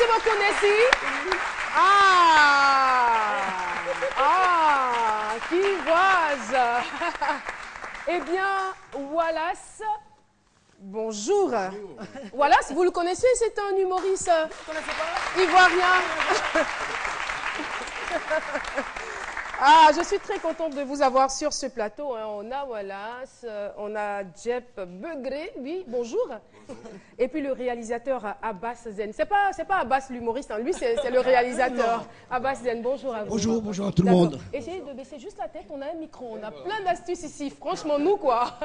me connaissez? Qui vois-je? Eh bien, Wallace, bonjour. Wallace, vous le connaissez, c'est un humoriste ivoirien. Je suis très contente de vous avoir sur ce plateau. On a Wallace, on a Djep Begré, oui, bonjour. Et puis le réalisateur Abbas Zen. C'est pas Abbas l'humoriste, lui c'est le réalisateur. Abbas Zen, bonjour à vous. Bonjour à tout le monde. Essayez de baisser juste la tête, on a un micro, on a plein d'astuces ici, franchement nous quoi.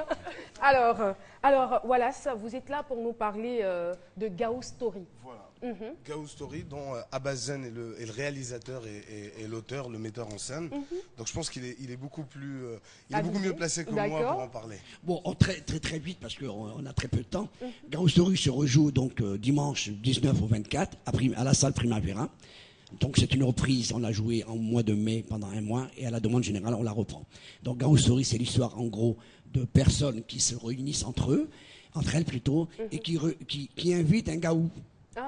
Alors Wallace, vous êtes là pour nous parler de Gaou Story. Voilà. Gaou Story, dont Abbas Zen est le réalisateur et l'auteur, le metteur en scène. Donc je pense qu'il est beaucoup plus, beaucoup mieux placé que moi pour en parler. Bon, très vite parce qu'on a très peu de temps. Gaou Story se rejoue donc dimanche 19 au 24 à la salle Primavera. Donc c'est une reprise, on l'a joué en mois de mai pendant un mois et à la demande générale on la reprend. Donc Gaou Story, c'est l'histoire en gros de personnes qui se réunissent entre elles plutôt, et qui invitent un gaou.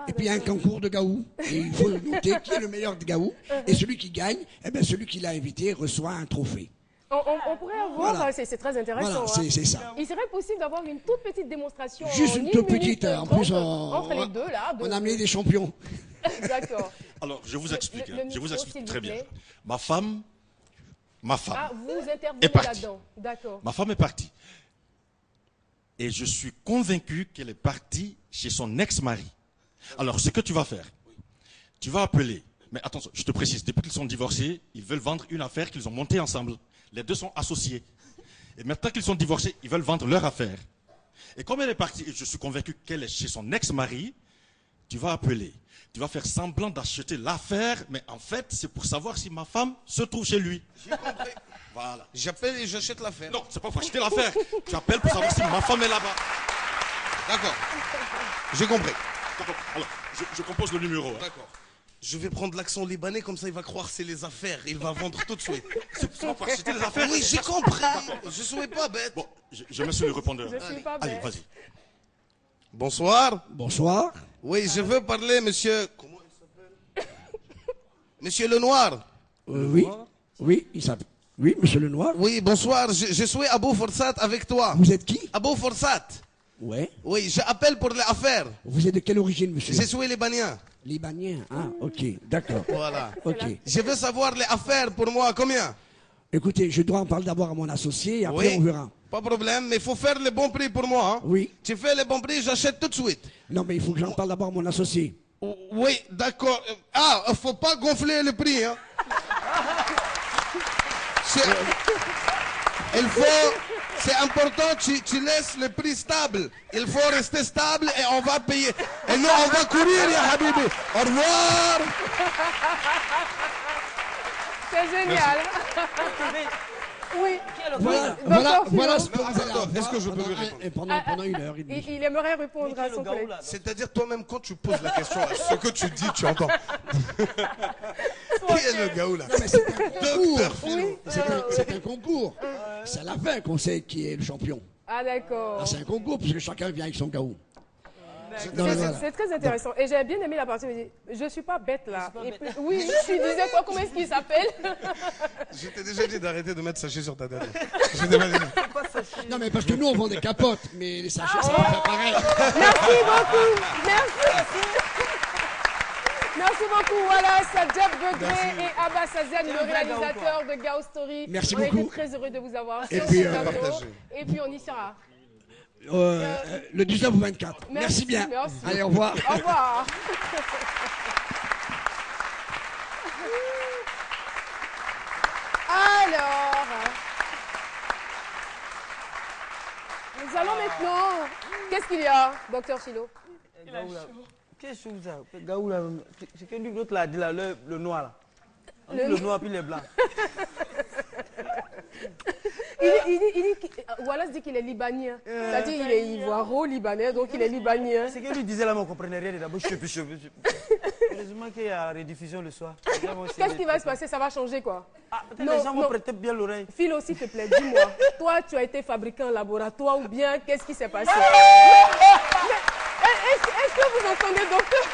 Et puis il y a un concours de gaou. Et il faut noter qui est le meilleur de gaou. Et celui qui gagne, celui qui l'a invité reçoit un trophée. On pourrait avoir, voilà. C'est très intéressant. Voilà, c'est ça. Il serait possible d'avoir une toute petite démonstration. Juste une toute petite. En plus, entre les deux là. On a amené des champions. D'accord. Alors, je vous explique. Je vous explique très bien. Ma femme. Vous intervenez là-dedans. D'accord. Ma femme est partie. Et je suis convaincu qu'elle est partie chez son ex-mari. Alors, ce que tu vas faire, tu vas appeler. Mais attention, je te précise, depuis qu'ils sont divorcés, ils veulent vendre une affaire qu'ils ont montée ensemble. Les deux sont associés. Et maintenant qu'ils sont divorcés, ils veulent vendre leur affaire. Et comme elle est partie, et je suis convaincu qu'elle est chez son ex-mari, tu vas appeler. Tu vas faire semblant d'acheter l'affaire, mais en fait, c'est pour savoir si ma femme se trouve chez lui. J'ai compris. Voilà. J'appelle et j'achète l'affaire. Non, c'est pas pour acheter l'affaire. Tu appelles pour savoir si ma femme est là-bas. D'accord. J'ai compris. Alors, je compose le numéro. D'accord. Je vais prendre l'accent libanais, comme ça il va croire que c'est les affaires. Il va vendre tout de suite. C'est pas pour acheter les affaires. Oui, j'ai compris. Je suis pas bête. Bon, je mets sur le répondeur. Allez, vas-y. Bonsoir. Bonsoir. Oui, je veux parler, monsieur... Comment il s'appelle? Monsieur Lenoir. Oui, il s'appelle... Oui, monsieur Lenoir. Oui, bonsoir. Je suis Abou Forsat avec toi. Vous êtes qui? Abou Forsat. Ouais. Oui, j'appelle pour l'affaire. Vous êtes de quelle origine, monsieur? Je suis libanien. Libanien, ok, d'accord. Voilà. Ok. Je veux savoir les affaires pour moi, combien? Écoutez, je dois en parler d'abord à mon associé et après on verra. Pas de problème, mais il faut faire le bon prix pour moi. Hein? Oui. Tu fais le bon prix, j'achète tout de suite. Non, mais il faut que j'en parle d'abord à mon associé. Oui, d'accord. Il faut pas gonfler le prix. Hein? C'est important, tu laisses le prix stable. Il faut rester stable et on va payer. Et nous, on va courir, ya Habibi. Au revoir. C'est génial. Oui. Voilà ce que vous allez avoir. Est-ce que je peux lui répondre pendant une heure et demie. Il aimerait répondre à son collègue. C'est-à-dire, toi-même, quand tu poses la question, ce que tu dis, tu entends. Qui est le gaou là? C'est un concours. C'est à la fin qu'on sait qui est le champion. Ah d'accord. C'est un concours parce que chacun vient avec son gaou. C'est très intéressant. Et j'ai bien aimé la partie où il dit, je suis pas bête là. Et puis, oui, tu disais quoi? Comment est-ce qu'il s'appelle? Je t'ai déjà dit d'arrêter de mettre sachet sur ta tête. Non mais parce que nous on vend des capotes, mais les sachets ça va faire pareil. Merci beaucoup. Merci. Merci beaucoup, Wallace, Djep Begré et Abbas Zen, le réalisateur de Gaou Story. Merci beaucoup. On était très heureux de vous avoir sur ce plateau. Et puis on y sera. Le 19 au 24. Merci bien. Merci. Allez, au revoir. Au revoir. Alors, nous allons maintenant... Qu'est-ce qu'il y a, docteur Chilo? Qu'est-ce que ça? Gaou là, c'est que l'autre l'a dit là, le noir là. Le noir puis les blancs. Wallace dit qu'il est libanien. C'est-à-dire qu'il est ivoiro-libanais, donc il est libanien. C'est que lui disait là, mais on ne comprenait rien d'abord. Heureusement qu'il y a la rediffusion le soir. Qu'est-ce qui va se passer? Ça va changer quoi? Les gens vont prêter bien l'oreille. Philo, s'il te plaît, dis-moi. Toi, tu as été fabriqué en laboratoire ou bien qu'est-ce qui s'est passé? Est-ce que vous entendez, docteur?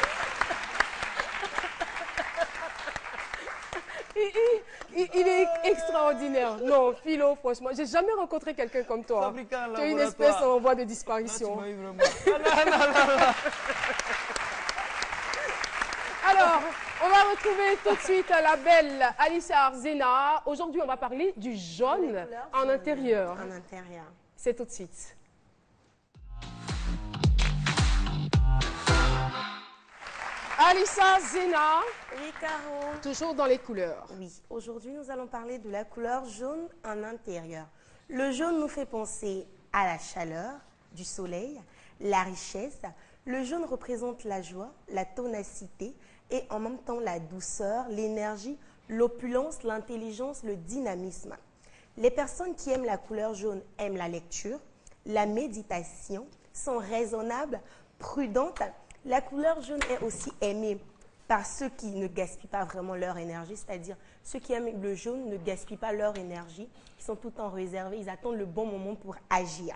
il est extraordinaire. Non, Philo, franchement, j'ai jamais rencontré quelqu'un comme toi. Tu es une espèce en voie de disparition. Là, tu m'as eu vraiment. Non. Alors, on va retrouver tout de suite la belle Alissa Arzena. Aujourd'hui, on va parler du jaune en intérieur. En intérieur. C'est tout de suite. Alissa Zena, Oui, Caro. toujours dans les couleurs. Oui, aujourd'hui, nous allons parler de la couleur jaune en intérieur. Le jaune nous fait penser à la chaleur, du soleil, la richesse. Le jaune représente la joie, la ténacité et en même temps la douceur, l'énergie, l'opulence, l'intelligence, le dynamisme. Les personnes qui aiment la couleur jaune aiment la lecture, la méditation, sont raisonnables, prudentes. La couleur jaune est aussi aimée par ceux qui ne gaspillent pas vraiment leur énergie, c'est-à-dire ceux qui aiment le jaune ne gaspillent pas leur énergie, ils sont tout le temps réservés, ils attendent le bon moment pour agir.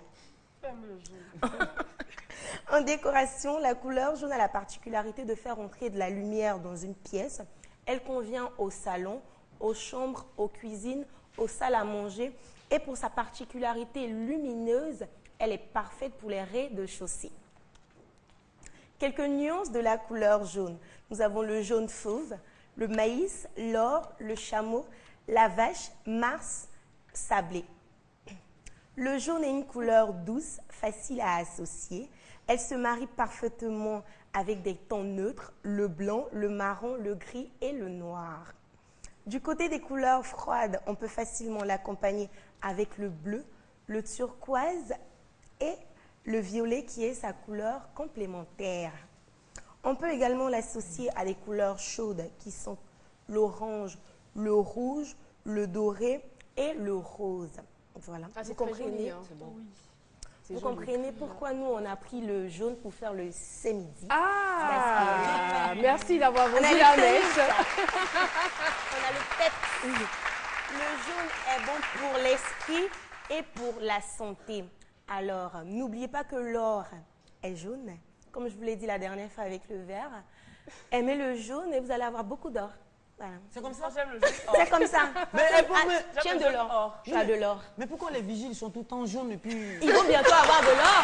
En décoration, la couleur jaune a la particularité de faire entrer de la lumière dans une pièce. Elle convient au salon, aux chambres, aux cuisines, aux salles à manger et pour sa particularité lumineuse, elle est parfaite pour les rez-de-chaussée. Quelques nuances de la couleur jaune. Nous avons le jaune fauve, le maïs, l'or, le chameau, la vache, Mars, sablé. Le jaune est une couleur douce, facile à associer. Elle se marie parfaitement avec des tons neutres, le blanc, le marron, le gris et le noir. Du côté des couleurs froides, on peut facilement l'accompagner avec le bleu, le turquoise et le violet qui est sa couleur complémentaire. On peut également l'associer à des couleurs chaudes qui sont l'orange, le rouge, le doré et le rose. Voilà. Ah, vous comprenez, vous comprenez pourquoi nous on a pris le jaune pour faire le midi. Ah, merci d'avoir On a vendu le la pep. mèche. On a le pep. Le jaune est bon pour l'esprit et pour la santé. Alors, n'oubliez pas que l'or est jaune. Comme je vous l'ai dit la dernière fois avec le vert, aimez le jaune et vous allez avoir beaucoup d'or. Voilà. C'est comme ça? J'aime le jaune. C'est comme ça. Mais Tiens de l'or. Tu as de l'or. Mais pourquoi les vigiles sont tout le temps jaunes et puis... Ils vont bientôt avoir de l'or.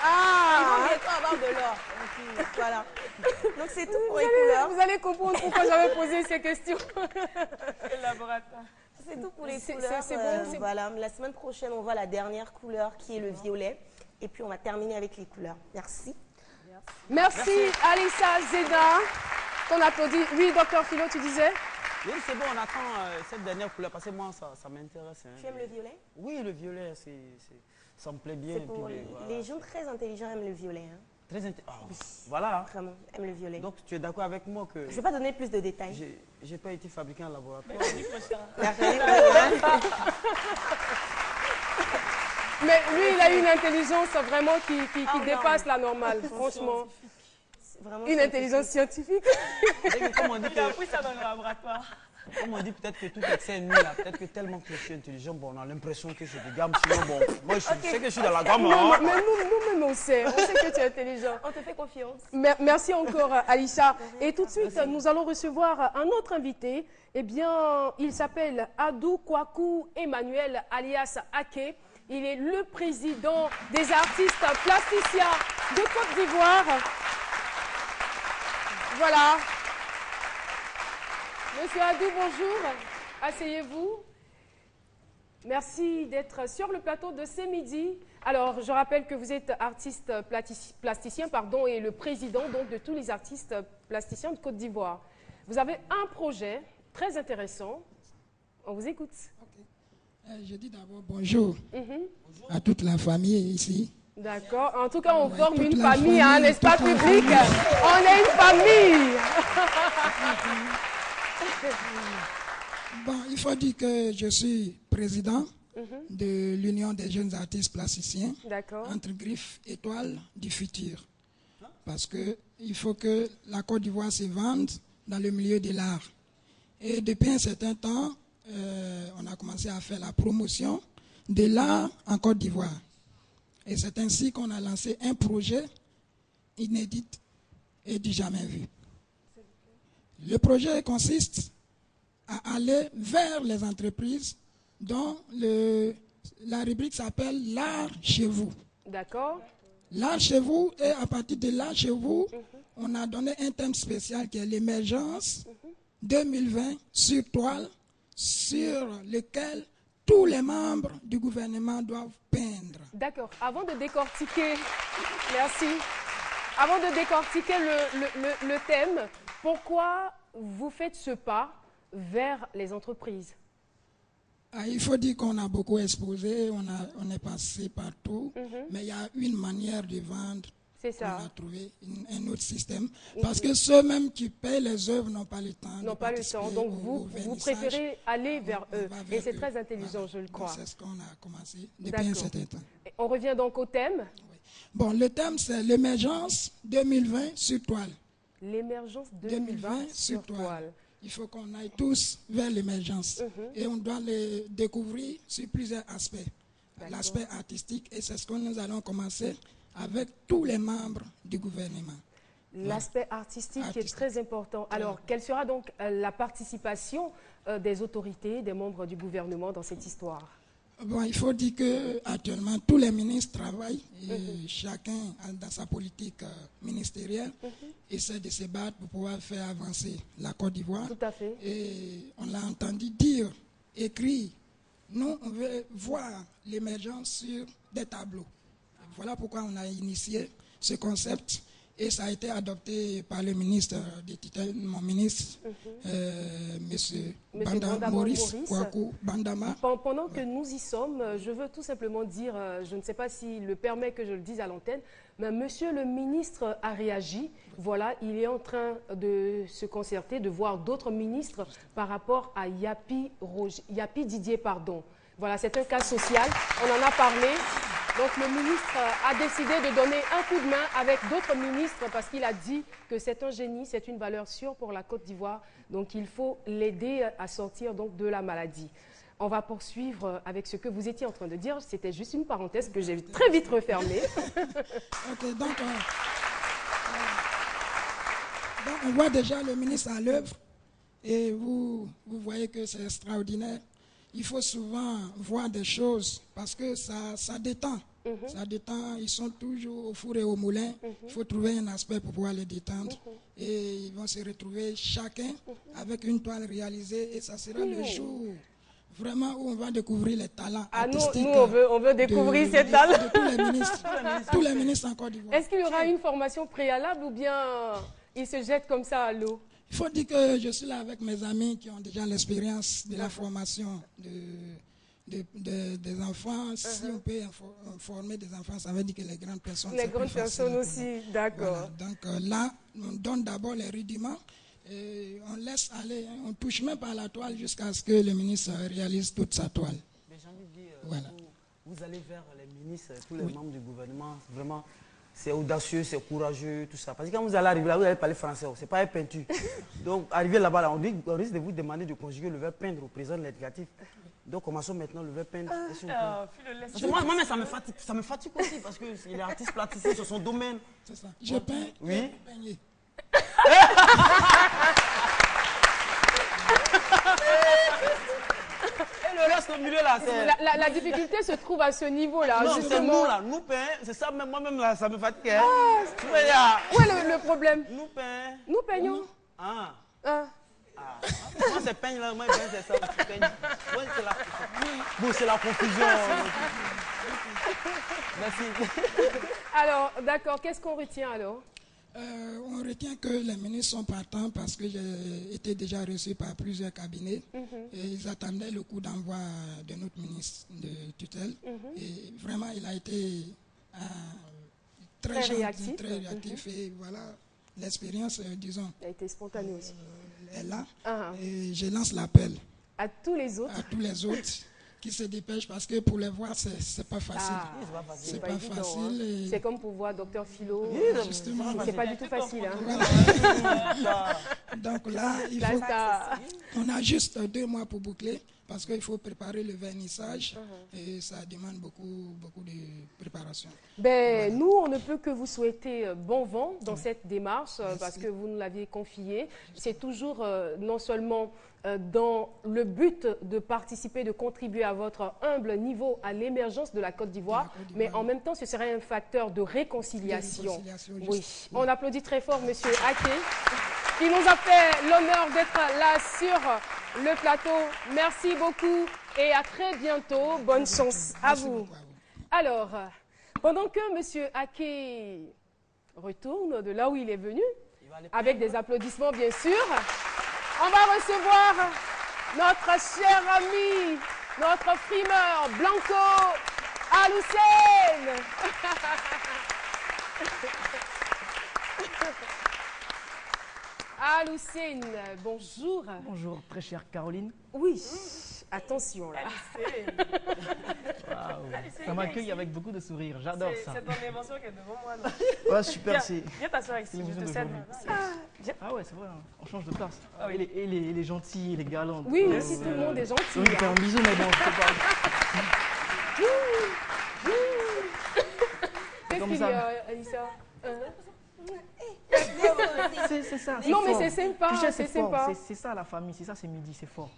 Ils vont bientôt avoir de l'or. Voilà. Donc c'est tout pour les couleurs. Vous allez comprendre pourquoi j'avais posé ces questions. Le laboratoire. C'est tout pour les C'est- couleurs. c'est bon, c'est- Voilà. La semaine prochaine, on voit la dernière couleur qui est le violet. Et puis on va terminer avec les couleurs. Merci. Merci, Alissa Zena. Qu'on applaudit. Oui, docteur Philo, tu disais? Oui, c'est bon, on attend cette dernière couleur parce que moi, ça m'intéresse. Hein. Tu aimes le violet? Oui, le violet, ça me plaît bien. C'est et pour puis les voilà. gens très intelligents aiment le violet. Hein. Très voilà. Vraiment, aiment le violet. Donc, tu es d'accord avec moi que Je ne vais pas donner plus de détails. j'ai pas été fabriqué en laboratoire. Mais lui, il a une intelligence vraiment qui Ah, non. dépasse la normale, franchement. Vraiment Une intelligence scientifique. Comme on dit Il a que, appris ça dans le laboratoire. comme on dit peut-être que tout excès nuit là, peut-être que tellement que je suis intelligent, bon, on a l'impression que je suis de gamme. Sinon, bon, moi, je sais que je suis dans la gamme. Non, Hein. mais nous-mêmes, on sait que tu es intelligent. On te fait confiance. Merci encore, Alissa. Et tout de suite, nous allons recevoir un autre invité. Eh bien, il s'appelle Adou Kwaku Emmanuel, alias Ake. Il est le président des artistes plasticiens de Côte d'Ivoire. Voilà. Monsieur Adou, bonjour. Asseyez-vous. Merci d'être sur le plateau de ce midi. Alors, je rappelle que vous êtes artiste plasticien et le président donc, de tous les artistes plasticiens de Côte d'Ivoire. Vous avez un projet très intéressant. On vous écoute. Je dis d'abord bonjour à toute la famille ici. D'accord. En tout cas, on forme toute une la famille, un famille, espace toute la public. On est une famille. Bon, il faut dire que je suis président de l'Union des jeunes artistes plasticiens D'accord. entre griffes étoiles du futur. Parce qu'il faut que la Côte d'Ivoire se vende dans le milieu de l'art. Et depuis un certain temps, on a commencé à faire la promotion de l'art en Côte d'Ivoire. Et c'est ainsi qu'on a lancé un projet inédit et du jamais vu. Le projet consiste à aller vers les entreprises dont la rubrique s'appelle « L'art chez vous ». D'accord. L'art chez vous, et à partir de l'art chez vous, on a donné un thème spécial qui est l'émergence 2020 sur toile, sur lequel tous les membres du gouvernement doivent peindre. D'accord. Avant de décortiquer, merci. Avant de décortiquer le thème, pourquoi vous faites ce pas vers les entreprises? Il faut dire qu'on a beaucoup exposé, on est passé partout, mais il y a une manière de vendre. C'est ça. On a trouvé un autre système. Parce que ceux-mêmes qui payent les œuvres n'ont pas le temps. N'ont pas le temps. Donc vous préférez aller vers eux. Et c'est très intelligent, je le crois. C'est ce qu'on a commencé depuis un certain temps. On revient donc au thème. Oui. Bon, le thème, c'est l'émergence 2020 sur toile. L'émergence 2020 sur toile. Il faut qu'on aille tous vers l'émergence. Et on doit les découvrir sur plusieurs aspects. L'aspect artistique, et c'est ce que nous allons commencer avec tous les membres du gouvernement. L'aspect artistique qui est très important. Alors, quelle sera donc la participation des autorités, des membres du gouvernement dans cette histoire? Bon, il faut dire qu'actuellement, tous les ministres travaillent, et chacun dans sa politique ministérielle essaie de se battre pour pouvoir faire avancer la Côte d'Ivoire. Tout à fait. Et on l'a entendu dire, écrire, nous, on veut voir l'émergence sur des tableaux. Voilà pourquoi on a initié ce concept. Et ça a été adopté par le ministre des tutelles, mon ministre, Monsieur Banda Maurice Kouakou Bandama. Pendant que nous y sommes, je veux tout simplement dire, je ne sais pas s'il le permet que je le dise à l'antenne, mais Monsieur le ministre a réagi. Voilà, il est en train de se concerter, de voir d'autres ministres par rapport à Yapi Didier, pardon. Voilà, c'est un cas social, on en a parlé. Donc le ministre a décidé de donner un coup de main avec d'autres ministres parce qu'il a dit que c'est un génie, c'est une valeur sûre pour la Côte d'Ivoire. Donc il faut l'aider à sortir donc de la maladie. On va poursuivre avec ce que vous étiez en train de dire. C'était juste une parenthèse que j'ai très vite refermée. Ok, donc on voit déjà le ministre à l'œuvre et vous voyez que c'est extraordinaire. Il faut souvent voir des choses parce que ça détend. Ça détend, ils sont toujours au four et au moulin. Il faut trouver un aspect pour pouvoir les détendre. Et ils vont se retrouver chacun avec une toile réalisée et ça sera le jour vraiment où on va découvrir les talents artistiques. Nous, on veut découvrir ces talents. De tous les ministres. Tous les ministres en Côte d'Ivoire. Est-ce qu'il y aura une formation préalable ou bien ils se jettent comme ça à l'eau? Il faut dire que je suis là avec mes amis qui ont déjà l'expérience de la formation des enfants. Si on peut former des enfants, ça veut dire que les grandes personnes... Les grandes personnes aussi, d'accord. Voilà. Donc là, on donne d'abord les rudiments et on laisse aller, on touche même pas la toile jusqu'à ce que le ministre réalise toute sa toile. Mais j'ai envie de dire, voilà. vous allez vers les ministres, tous les membres du gouvernement, vraiment... C'est audacieux, c'est courageux, tout ça. Parce que quand vous allez arriver là, vous allez parler français, ce n'est pas une peinture. Donc, arriver là-bas, là, on risque de vous demander de conjuguer le verbe peindre au présent de l'indicatif. Donc, commençons maintenant le verbe peindre. Moi, ça me fatigue aussi, parce que les artistes plasticiens, c'est son domaine. C'est ça. Je peins. Oui. Le reste au milieu là, c'est... La difficulté se trouve à ce niveau-là. Non, c'est nous là, nous peignons, c'est ça, même moi-même là, ça me fatigue. Hein. Où est le problème? Nous peignons. Nous peignons. Moi c'est peigne là, moi c'est ça, je peigne. Moi c'est la confusion. Merci. Alors, d'accord, qu'est-ce qu'on retient alors? On retient que les ministres sont partants parce que j'ai été déjà reçu par plusieurs cabinets et ils attendaient le coup d'envoi de notre ministre de tutelle et vraiment il a été très gentil, très réactif et voilà l'expérience, disons, a été spontanée aussi. Est là et je lance l'appel à tous les autres. À tous les autres qui se dépêchent parce que pour les voir, c'est pas facile. C'est pas facile. C'est comme pour voir Dr Philo. Justement. C'est pas du tout facile. Donc là, il faut on a juste 2 mois pour boucler parce qu'il faut préparer le vernissage et ça demande beaucoup de préparation. Ben, nous, on ne peut que vous souhaiter bon vent dans cette démarche parce que vous nous l'aviez confié. C'est toujours non seulement dans le but de participer, de contribuer à votre humble niveau à l'émergence de la Côte d'Ivoire, mais en même temps, ce serait un facteur de réconciliation. Oui, on applaudit très fort M. Aké, qui nous a fait l'honneur d'être là sur le plateau. Merci beaucoup et à très bientôt. Bonne chance à vous. Alors, pendant que M. Aké retourne de là où il est venu, avec des applaudissements bien sûr, on va recevoir notre cher ami, notre primeur, Blanco Aloussène. Aloussène, bonjour. Bonjour, très chère Caroline. Oui, attention là. Ça m'accueille avec beaucoup de sourire, j'adore ça. C'est ton émotion qui est devant moi. Là. Ouais, super, c'est... Viens t'asseoir ici, je te cède. Ah ouais, c'est vrai, hein. On change de place. Ah, oui. Il est gentil, il est galant. Oui, ici tout le monde est gentil. Oui, il fait un bisou, mais bon, je sais pas. Qu'est-ce qu'il y a, Alissa? C'est ça. Non, mais c'est sympa. C'est sympa. C'est ça la famille, c'est ça, c'est midi, c'est fort.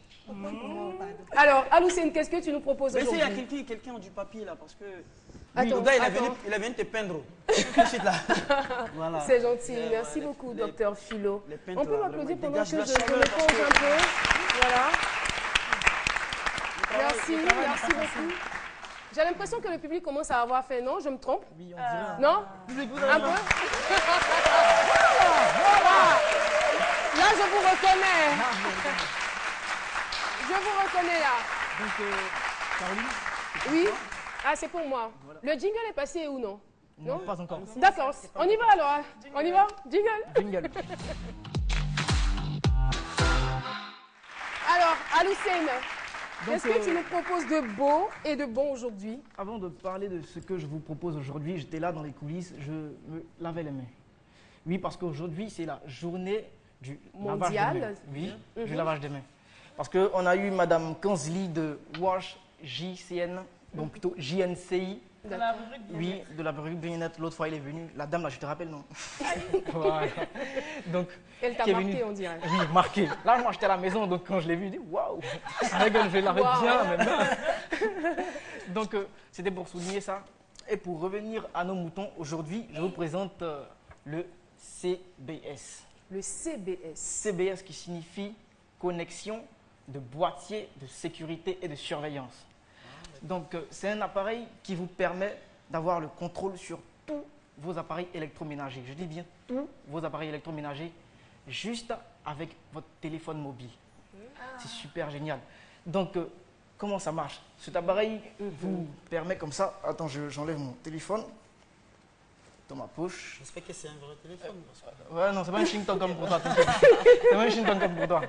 Alors, Aloussène, qu'est-ce que tu nous proposes aujourd'hui? Mais il y a quelqu'un du papier là, parce que. Attends, le gars, il a venu te peindre. Voilà. C'est gentil. Merci beaucoup, docteur Philo. On peut m'applaudir pendant que je me pose un peu. Voilà. Merci, merci beaucoup. J'ai l'impression que le public commence à avoir faim, non? Je me trompe? Oui, on dirait. Non? Un peu? Voilà. Là, je vous reconnais. Je vous reconnais là. Donc, Caroline? Oui? Ah, c'est pour moi. Voilà. Le jingle est passé ou non? Non, pas encore. D'accord. On y va alors. On y va? Jingle. Alors, Aloussène, qu'est-ce que tu nous proposes de beau et de bon aujourd'hui? Avant de parler de ce que je vous propose aujourd'hui, j'étais là dans les coulisses, je me lavais les mains. Oui, parce qu'aujourd'hui, c'est la journée du lavage des mains. Oui, du lavage des mains. Parce qu'on a eu Madame Kanzli de Wash JCN, donc plutôt JNCI. De la rubrique Oui, de la rubrique Bien-être. L'autre fois, elle est venue. La dame, là, je te rappelle, non? Voilà. Donc, elle t'a marqué, on dirait. Oui, marqué. Là, moi, j'étais à la maison, donc quand je l'ai vue, je dis waouh! Je vais laver bien maintenant. Donc, c'était pour souligner ça. Et pour revenir à nos moutons, aujourd'hui, je vous présente le CBS. Le CBS. CBS qui signifie connexion de boîtier de sécurité et de surveillance. Donc, c'est un appareil qui vous permet d'avoir le contrôle sur tous vos appareils électroménagers. Je dis bien tous vos appareils électroménagers, juste avec votre téléphone mobile. C'est super génial. Donc, comment ça marche? Cet appareil vous permet comme ça. Attends, j'enlève mon téléphone dans ma poche. J'espère que c'est un vrai téléphone. Ouais, non, c'est pas un Shinton comme pour toi. C'est pas un Shinton comme pour toi.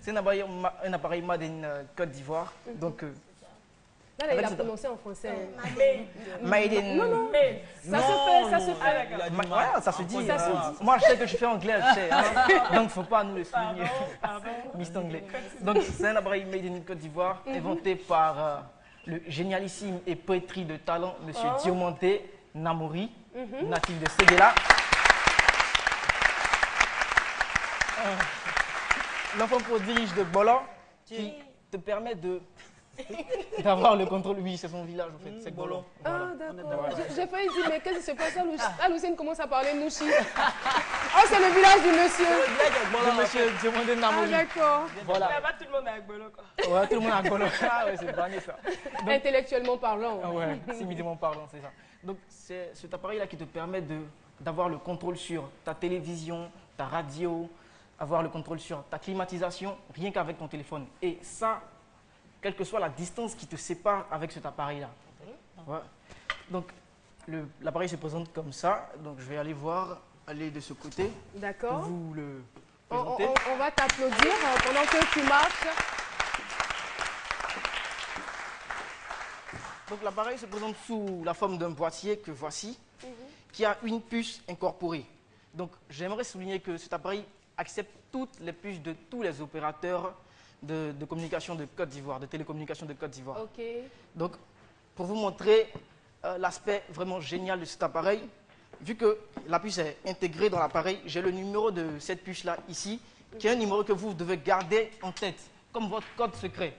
C'est un appareil made in Côte d'Ivoire. Donc, là, il a prononcé en français. Made in... Non. Ça se fait. Ouais, ça se dit. Moi, je sais que je fais anglais, je sais. Hein. Donc, il ne faut pas nous le souligner. Mister Anglais. Donc, c'est un appareil made in Côte d'Ivoire, inventé par le génialissime et pétri de talent, M. Diomandé Namori, natif de Séguéla. L'enfant prodige de Bolan, qui te permet d'avoir le contrôle. Oui, c'est son village, en fait. C'est Bolan. Ah, d'accord. J'ai failli dire, mais qu'est-ce qui se passe? Aloussène commence à parler Nouchi. Oh, c'est le village du monsieur. De monsieur Diomandé Namori. Ah, d'accord. Voilà. Là-bas, tout le monde est avec Bolo, quoi. Ouais, tout le monde est avec Bolo. Ah, ouais, c'est banni, ça. Donc, intellectuellement parlant. Ah, ouais, timidement parlant, c'est ça. Donc, c'est cet appareil-là qui te permet d'avoir le contrôle sur ta télévision, ta radio, avoir le contrôle sur ta climatisation, rien qu'avec ton téléphone. Et ça, quelle que soit la distance qui te sépare avec cet appareil-là. Ouais. Donc, l'appareil se présente comme ça. Donc, je vais aller de ce côté. D'accord. Vous le présenter. On va t'applaudir pendant que tu marches. Donc, l'appareil se présente sous la forme d'un boîtier que voici, qui a une puce incorporée. Donc, j'aimerais souligner que cet appareil accepte toutes les puces de tous les opérateurs de communication de Côte d'Ivoire, de télécommunication de Côte d'Ivoire. Ok. Donc, pour vous montrer l'aspect vraiment génial de cet appareil, vu que la puce est intégrée dans l'appareil, j'ai le numéro de cette puce-là ici, qui est un numéro que vous devez garder en tête, comme votre code secret.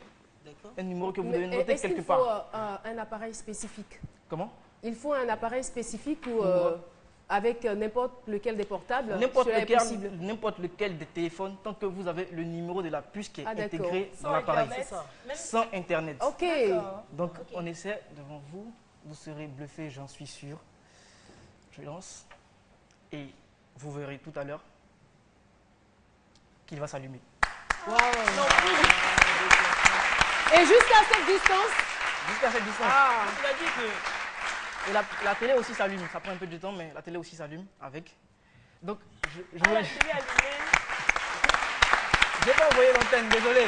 Un numéro que vous devez noter quelque part. Est-ce qu'il faut un appareil spécifique? Comment? Il faut un appareil spécifique ou avec n'importe lequel des portables? N'importe lequel des téléphones, tant que vous avez le numéro de la puce qui est intégré dans l'appareil. Sans Internet. Ok. Donc, on essaie devant vous. Vous serez bluffé, j'en suis sûr. Je lance. Et vous verrez tout à l'heure qu'il va s'allumer. Wow. Et jusqu'à cette distance? Jusqu'à cette distance. Ah. Il a dit que... Et la télé aussi s'allume. Ça prend un peu de temps, mais la télé aussi s'allume avec. Donc, je la télé allumée. n'ai pas envoyé l'antenne, désolé.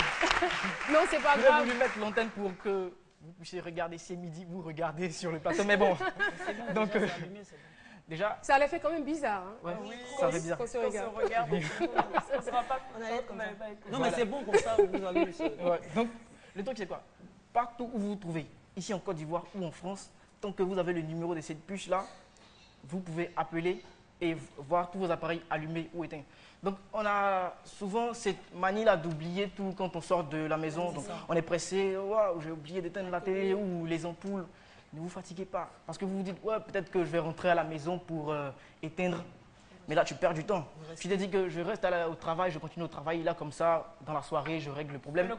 Non, c'est pas grave. grave. J'ai voulu mettre l'antenne pour que vous puissiez regarder. C'est midi, vous regardez sur le plateau. Mais bon. Donc, déjà. Ça allait fait quand même bizarre. Hein? Ouais, oui, ça fait bizarre. Quand on se regarde, on ne sera pas. On allait comme ça. Non, Voilà. mais c'est bon comme ça, vous allez. Ouais. Donc, le truc, c'est quoi? Partout où vous vous trouvez, ici en Côte d'Ivoire ou en France, tant que vous avez le numéro de cette puce-là, vous pouvez appeler et voir tous vos appareils allumés ou éteints. Donc, on a souvent cette manie-là d'oublier tout quand on sort de la maison. Donc, on est pressé, waouh, j'ai oublié d'éteindre la télé ou les ampoules. Ne vous fatiguez pas. Parce que vous vous dites, ouais, peut-être que je vais rentrer à la maison pour éteindre. Mais là, tu perds du temps. Tu t'es dit que je reste au travail, je continue au travail. Là, comme ça, dans la soirée, je règle le problème.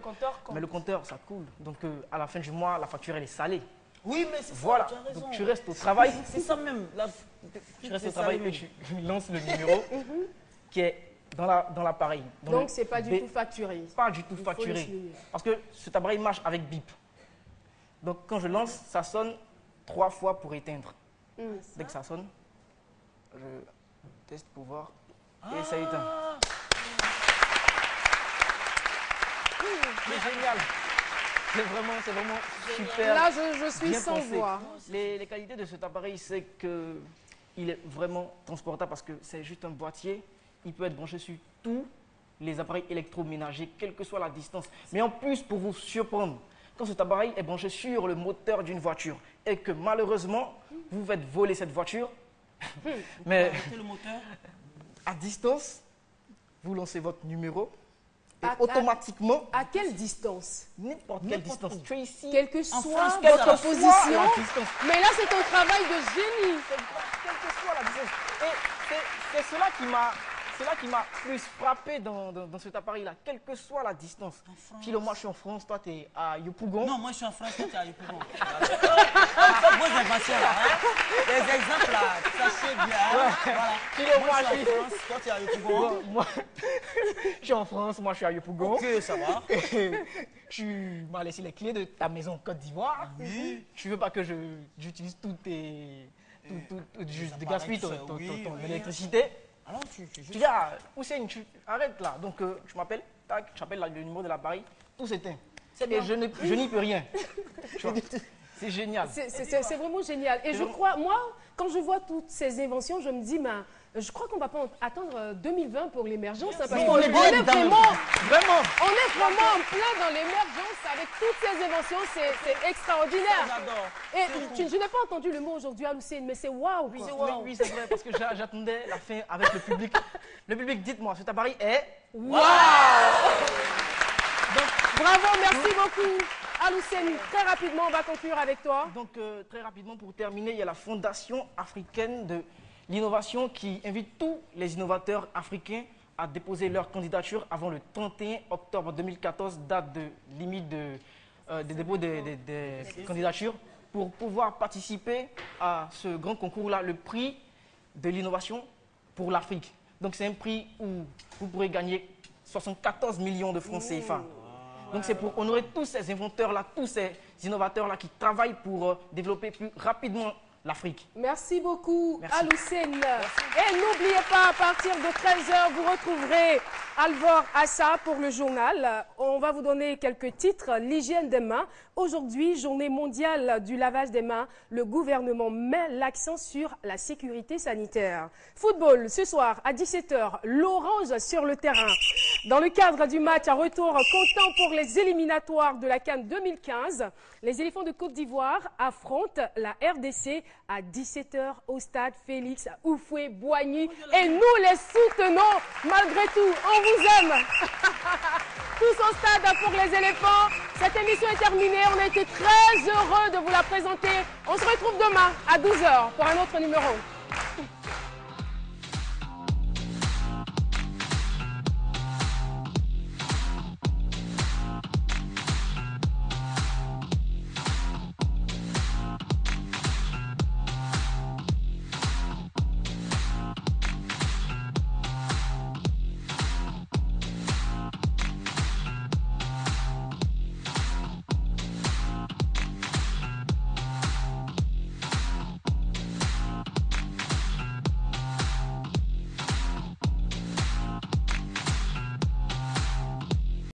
Mais le compteur, ça coule. Donc, à la fin du mois, la facture, elle est salée. Oui, mais c'est voilà. ça, tu as raison. Donc, tu restes au travail. C'est ça même. Tu restes au travail et tu lances le numéro qui est dans l'appareil. Donc, ce n'est pas du tout facturé. Pas du tout facturé. Parce que cet appareil marche avec bip. Donc, quand je lance, ça sonne 3 fois pour éteindre. Dès que ça sonne, je teste pour voir. Et ça éteint. C'est génial. C'est vraiment super. Là, je suis sans voix. Les qualités de cet appareil, c'est qu'il est vraiment transportable parce que c'est juste un boîtier. Il peut être branché sur tous les appareils électroménagers, quelle que soit la distance. Mais en plus, pour vous surprendre, quand cet appareil est branché sur le moteur d'une voiture et que malheureusement, vous faites voler cette voiture, mais à distance, vous lancez votre numéro et automatiquement... À quelle distance? N'importe quelle distance. Tu es ici. Quelle que soit votre position. Mais là, c'est un travail de génie. Quelle que soit la distance. Et c'est cela qui m'a plus frappé dans cet appareil-là, quelle que soit la distance. Philo, moi je suis en France, toi tu es à Yopougon. Non, moi je suis en France, toi tu es à Yopougon. Faites vos inventions là, hein. Les exemples là, sachez bien. Hein. Voilà. Philo, moi je suis en France, toi tu es à Yopougon. Moi, je suis en France, moi je suis à Yopougon. Ok, ça va. Tu m'as laissé les clés de ta maison en Côte d'Ivoire. Oui. Tu veux pas que j'utilise toutes tes... de gaspiller ton électricité. Alors, tu dis, ah, Hussein, arrête là. Donc, je m'appelle, tac, j'appelle le numéro de l'appareil, tout s'éteint. Et je n'y peux rien. C'est génial. C'est vraiment génial. Et je crois, moi, quand je vois toutes ces inventions, je me dis, mais, je crois qu'on ne va pas attendre 2020 pour l'émergence. Hein, parce qu'on est vraiment en plein dans l'émergence avec toutes ces inventions. C'est extraordinaire. Et je n'ai pas entendu le mot aujourd'hui à Hussein, mais c'est waouh. Oui, c'est vrai, parce que j'attendais la fin avec le public. Le public, dites-moi, cet appareil est waouh. Bravo, merci beaucoup. Al-Hussein, très rapidement, on va conclure avec toi. Donc, très rapidement, pour terminer, il y a la Fondation africaine de l'innovation qui invite tous les innovateurs africains à déposer leur candidature avant le 31 octobre 2014, date de limite de dépôt des candidatures, pour pouvoir participer à ce grand concours-là, le prix de l'innovation pour l'Afrique. Donc, c'est un prix où vous pourrez gagner 74 millions de francs CFA. Donc c'est pour honorer tous ces inventeurs-là, tous ces innovateurs-là qui travaillent pour développer plus rapidement l'Afrique. Merci beaucoup, Al-Hussein. Et n'oubliez pas, à partir de 13h, vous retrouverez Alvor Assa pour le journal. On va vous donner quelques titres. L'hygiène des mains. Aujourd'hui, journée mondiale du lavage des mains. Le gouvernement met l'accent sur la sécurité sanitaire. Football, ce soir à 17h, l'Orange sur le terrain. Dans le cadre du match à retour comptant pour les éliminatoires de la CAN 2015, les éléphants de Côte d'Ivoire affrontent la RDC à 17h au stade Félix Houphouët-Boigny. Et nous les soutenons malgré tout. On vous aime. Tous au stade pour les éléphants. Cette émission est terminée. On a été très heureux de vous la présenter. On se retrouve demain à 12h pour un autre numéro.